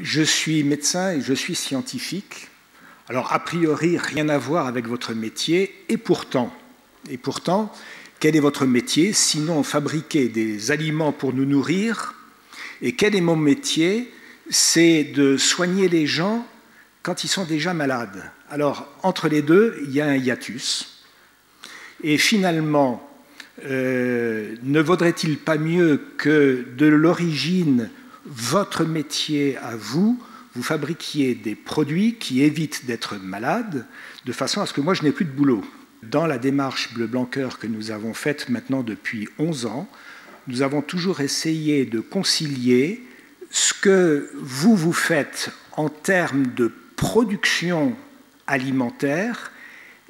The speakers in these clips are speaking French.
Je suis médecin et je suis scientifique. Alors, a priori, rien à voir avec votre métier, et pourtant, quel est votre métier, sinon fabriquer des aliments pour nous nourrir? Et quel est mon métier? C'est de soigner les gens quand ils sont déjà malades. Alors, entre les deux, il y a un hiatus. Et finalement, ne vaudrait-il pas mieux que de l'origine, votre métier à vous, vous fabriquiez des produits qui évitent d'être malade, de façon à ce que moi je n'ai plus de boulot. Dans la démarche Bleu Blanc Cœur que nous avons faite maintenant depuis 11 ans, nous avons toujours essayé de concilier ce que vous faites en termes de production alimentaire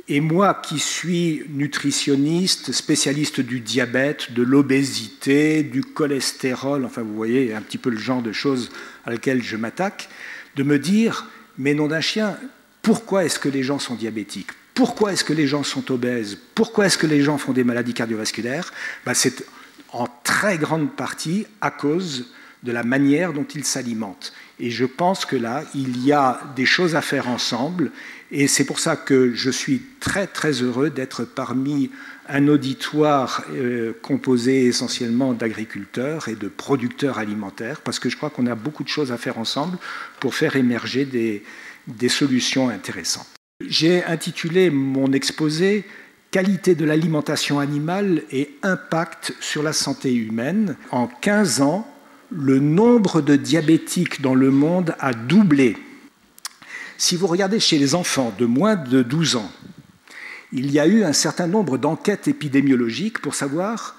et moi qui suis nutritionniste, spécialiste du diabète, de l'obésité, du cholestérol, enfin vous voyez un petit peu le genre de choses à laquelle je m'attaque, de me dire, mais nom d'un chien, pourquoi est-ce que les gens sont diabétiques? Pourquoi est-ce que les gens sont obèses? Pourquoi est-ce que les gens font des maladies cardiovasculaires? C'est en très grande partie à cause de la manière dont ils s'alimentent. Et je pense que là, il y a des choses à faire ensemble. Et c'est pour ça que je suis très, très heureux d'être parmi un auditoire composé essentiellement d'agriculteurs et de producteurs alimentaires, parce que je crois qu'on a beaucoup de choses à faire ensemble pour faire émerger des solutions intéressantes. J'ai intitulé mon exposé « Qualité de l'alimentation animale et impact sur la santé humaine ». En 15 ans, le nombre de diabétiques dans le monde a doublé. Si vous regardez chez les enfants de moins de 12 ans, il y a eu un certain nombre d'enquêtes épidémiologiques pour savoir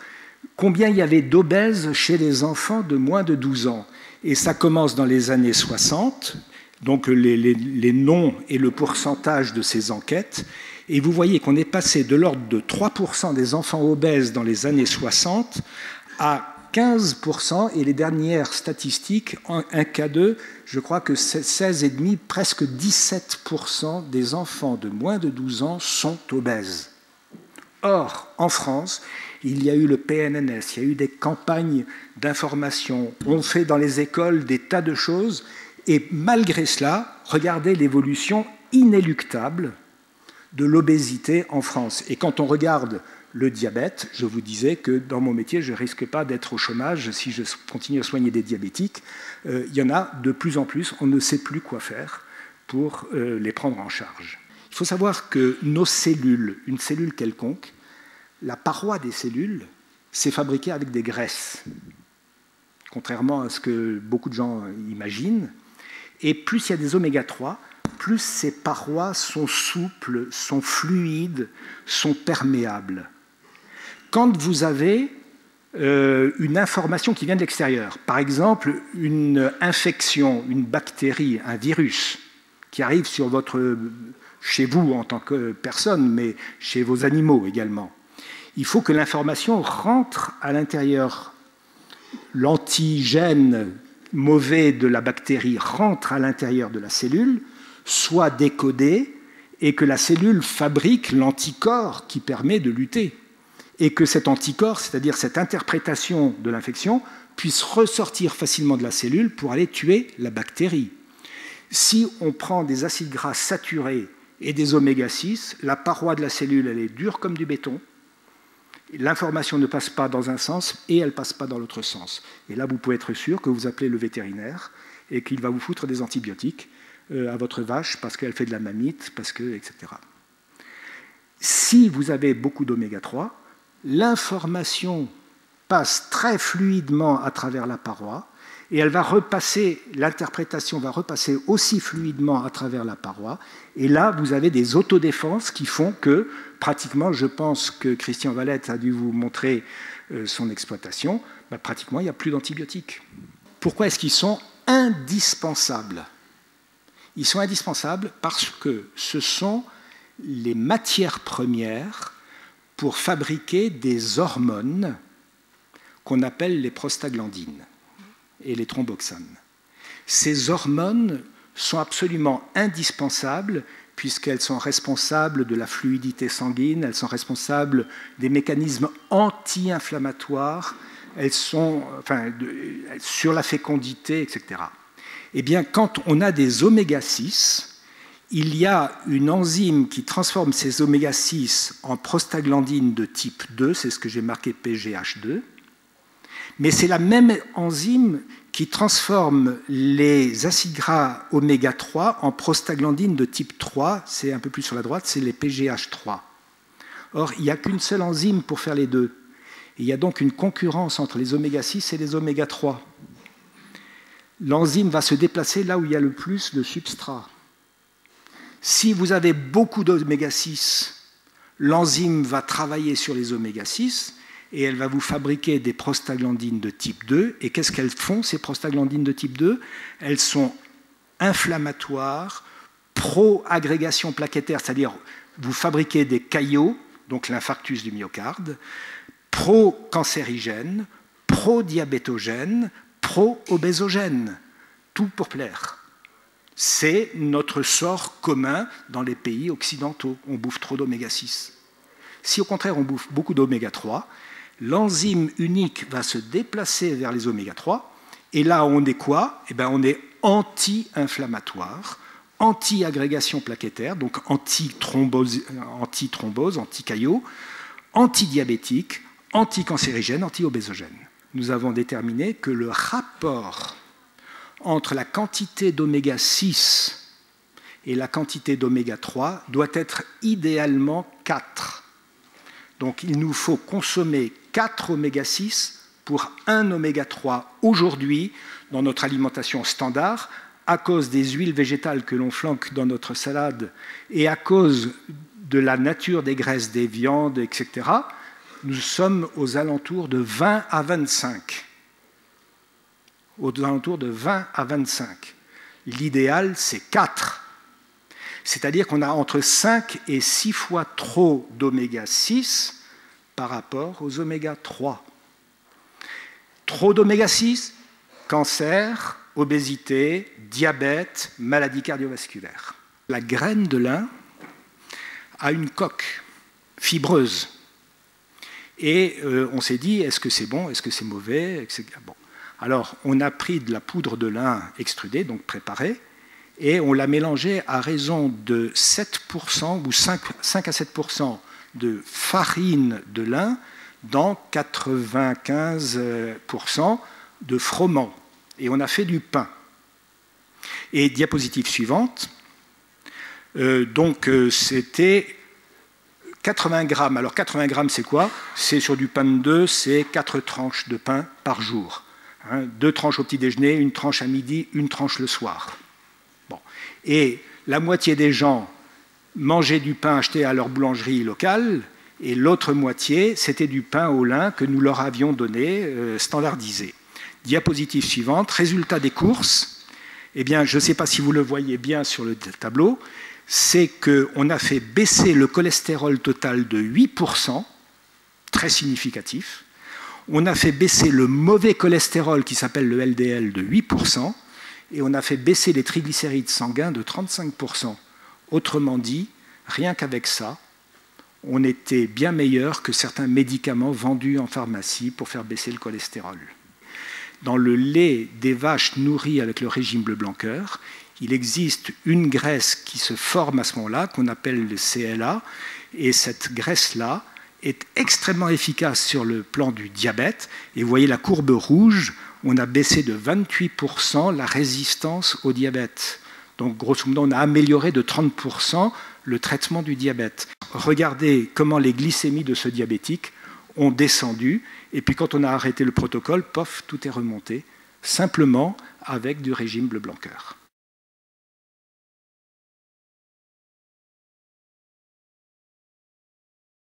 combien il y avait d'obèses chez les enfants de moins de 12 ans. Et ça commence dans les années 60, donc les noms et le pourcentage de ces enquêtes. Et vous voyez qu'on est passé de l'ordre de 3% des enfants obèses dans les années 60 à 15%, et les dernières statistiques, un cas 2, je crois que 16,5%, presque 17% des enfants de moins de 12 ans sont obèses. Or, en France, il y a eu le PNNS, il y a eu des campagnes d'information, on fait dans les écoles des tas de choses, et malgré cela, regardez l'évolution inéluctable de l'obésité en France. Et quand on regarde le diabète, je vous disais que dans mon métier, je ne risque pas d'être au chômage si je continue à soigner des diabétiques. Il y en a de plus en plus, on ne sait plus quoi faire pour les prendre en charge. Il faut savoir que nos cellules, une cellule quelconque, la paroi des cellules, c'est fabriqué avec des graisses, contrairement à ce que beaucoup de gens imaginent. Et plus il y a des oméga-3, plus ces parois sont souples, sont fluides, sont perméables. Quand vous avez une information qui vient de l'extérieur, par exemple une infection, une bactérie, un virus qui arrive chez vous en tant que personne, mais chez vos animaux également, il faut que l'information rentre à l'intérieur. L'antigène mauvais de la bactérie rentre à l'intérieur de la cellule, soit décodé, et que la cellule fabrique l'anticorps qui permet de lutter. Et que cet anticorps, c'est-à-dire cette interprétation de l'infection, puisse ressortir facilement de la cellule pour aller tuer la bactérie. Si on prend des acides gras saturés et des oméga-6, la paroi de la cellule, elle est dure comme du béton. L'information ne passe pas dans un sens et elle ne passe pas dans l'autre sens. Et là, vous pouvez être sûr que vous appelez le vétérinaire et qu'il va vous foutre des antibiotiques à votre vache parce qu'elle fait de la mamite, etc. Si vous avez beaucoup d'oméga-3, l'information passe très fluidement à travers la paroi et elle va repasser, l'interprétation va repasser aussi fluidement à travers la paroi. Et là, vous avez des autodéfenses qui font que, pratiquement, je pense que Christian Valette a dû vous montrer son exploitation, pratiquement, il n'y a plus d'antibiotiques. Pourquoi est-ce qu'ils sont indispensables? Ils sont indispensables parce que ce sont les matières premières pour fabriquer des hormones qu'on appelle les prostaglandines et les thromboxanes. Ces hormones sont absolument indispensables puisqu'elles sont responsables de la fluidité sanguine, elles sont responsables des mécanismes anti-inflammatoires, elles sont sur la fécondité, etc. Eh bien, quand on a des oméga-6, il y a une enzyme qui transforme ces oméga-6 en prostaglandine de type 2, c'est ce que j'ai marqué PGH2, mais c'est la même enzyme qui transforme les acides gras oméga 3 en prostaglandine de type 3, c'est un peu plus sur la droite, c'est les PGH3. Or, il n'y a qu'une seule enzyme pour faire les deux. Il y a donc une concurrence entre les oméga 6 et les oméga 3. L'enzyme va se déplacer là où il y a le plus de substrat. Si vous avez beaucoup d'oméga 6, l'enzyme va travailler sur les oméga 6 et elle va vous fabriquer des prostaglandines de type 2. Et qu'est-ce qu'elles font, ces prostaglandines de type 2? Elles sont inflammatoires, pro-agrégation plaquettaire, c'est-à-dire vous fabriquez des caillots, donc l'infarctus du myocarde, pro-cancérigène, pro-diabétogène, pro-obésogène, tout pour plaire. C'est notre sort commun dans les pays occidentaux. On bouffe trop d'oméga 6. Si au contraire on bouffe beaucoup d'oméga 3, l'enzyme unique va se déplacer vers les oméga 3, et là on est quoi? Eh bien, on est anti-inflammatoire, anti-agrégation plaquettaire, donc anti-thrombose, anti-caillot, anti-diabétique, anti-cancérigène, anti-obésogène. Nous avons déterminé que le rapport entre la quantité d'oméga 6 et la quantité d'oméga 3 doit être idéalement 4. Donc il nous faut consommer 4 oméga 6 pour 1 oméga 3 aujourd'hui dans notre alimentation standard, à cause des huiles végétales que l'on flanque dans notre salade et à cause de la nature des graisses, des viandes, etc. Nous sommes aux alentours de 20 à 25. Aux alentours de 20 à 25. L'idéal, c'est 4. C'est-à-dire qu'on a entre 5 et 6 fois trop d'oméga 6 par rapport aux oméga 3. Trop d'oméga 6, cancer, obésité, diabète, maladie cardiovasculaire. La graine de lin a une coque fibreuse. Et on s'est dit, est-ce que c'est bon, est-ce que c'est mauvais, etc. Bon. Alors, on a pris de la poudre de lin extrudée, donc préparée, et on l'a mélangée à raison de 7% ou 5 à 7% de farine de lin dans 95% de froment. Et on a fait du pain. Et diapositive suivante, c'était 80 grammes. Alors 80 grammes, c'est quoi? C'est sur du pain de 2, c'est 4 tranches de pain par jour. 2 tranches au petit déjeuner, une tranche à midi, une tranche le soir. Bon. Et la moitié des gens mangeaient du pain acheté à leur boulangerie locale, et l'autre moitié, c'était du pain au lin que nous leur avions donné, standardisé. Diapositive suivante, résultat des courses. Eh bien, je ne sais pas si vous le voyez bien sur le tableau, c'est qu'on a fait baisser le cholestérol total de 8%, très significatif. On a fait baisser le mauvais cholestérol qui s'appelle le LDL de 8%, et on a fait baisser les triglycérides sanguins de 35%. Autrement dit, rien qu'avec ça, on était bien meilleur que certains médicaments vendus en pharmacie pour faire baisser le cholestérol. Dans le lait des vaches nourries avec le régime Bleu-Blanc-Cœur, il existe une graisse qui se forme à ce moment-là, qu'on appelle le CLA, et cette graisse-là est extrêmement efficace sur le plan du diabète. Et vous voyez la courbe rouge, on a baissé de 28% la résistance au diabète. Donc, grosso modo, on a amélioré de 30% le traitement du diabète. Regardez comment les glycémies de ce diabétique ont descendu, et puis quand on a arrêté le protocole, pof, tout est remonté, simplement avec du régime Bleu-Blanc-Cœur.